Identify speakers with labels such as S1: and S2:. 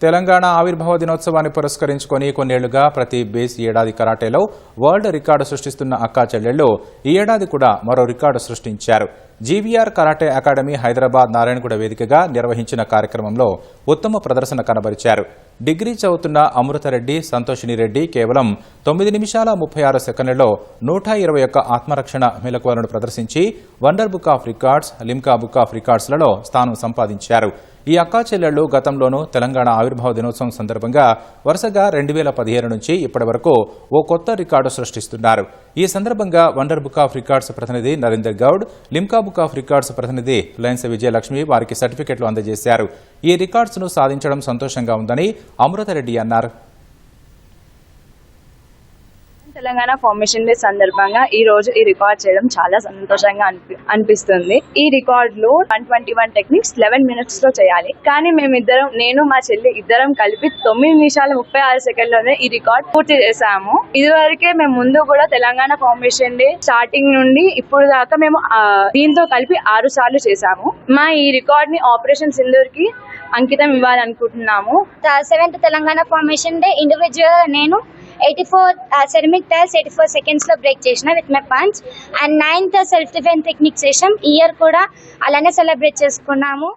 S1: తెలంగాణ ఆవిర్భావ దినోత్సవాన్ని పురస్కరించుకొని కొన్నేళ్లుగా ప్రతి బేస్ ఏడాది కరాటేలో వరల్డ్ రికార్డు సృష్టిస్తున్న అక్కా చెల్లెళ్లు ఈ ఏడాది కూడా మరో రికార్డు సృష్టించారు. GVR karate academy Hyderabad Narayanaguda వేదికగా నిర్వహించిన కార్యక్రమంలో ఉత్తమ ప్రదర్శన కనబరిచారు. డిగ్రీ చదువుతున్న అమృతరెడ్డి, సంతోషినిరెడ్డి కేవలం 9 నిమిషాల 36 సెకండ్లలో 121 ఆత్మరక్షణ మెలకువలను ప్రదర్శించి wonder book of records, Limca book of రికార్డ్స్లలో స్థానం సంపాదించారు. ఈ అక్కా చెల్లెళ్లు గతంలోనూ తెలంగాణ ఆవిర్భావ దినోత్సవం సందర్భంగా వరుసగా 2015 నుంచి ఇప్పటి వరకు ఓ కొత్త రికార్డు సృష్టిస్తున్నారు. ఈ సందర్భంగా వండర్ బుక్ ఆఫ్ రికార్డ్స్ ప్రతినిధి Narender Goud, Limca book of records ప్రతినిధి లయన్స్ విజయలక్ష్మి వారికి సర్టిఫికెట్లు అందజేశారు. ఈ రికార్డ్స్ ను సాధించడం సంతోషంగా ఉందని అమృతరెడ్డి అన్నారు.
S2: తెలంగాణ ఫార్మేషన్ డే సందర్భంగా ఈ రోజు ఈ రికార్డ్ చేయడం చాలా సంతోషంగా అనిపిస్తుంది. ఈ రికార్డులు 121 టెక్నిక్స్ 11 మినిట్స్ లో చేయాలి. కానీ నేను మా చెల్లి ఇద్దరం కలిపి 9 నిమిషాల 36 సెకండ్లోనే ఈ రికార్డ్ పూర్తి చేశాము. ఇదివరకే మేము ముందు కూడా తెలంగాణ ఫార్మేషన్ డే స్టార్టింగ్ నుండి ఇప్పుడు దాకా మేము దీంతో కలిపి 6 సార్లు చేశాము. మా ఈ రికార్డ్ ని ఆపరేషన్ సింధూర్ కి అంకితం ఇవ్వాలనుకుంటున్నాము.
S3: 7th Telangana formation day individual నేను 84 ceramic tiles 84 seconds లో బ్రేక్ చేసిన with my punch. And 9th self defence technique చేసాం. ఇయర్ కూడా అలానే సెలబ్రేట్ చేసుకున్నాము.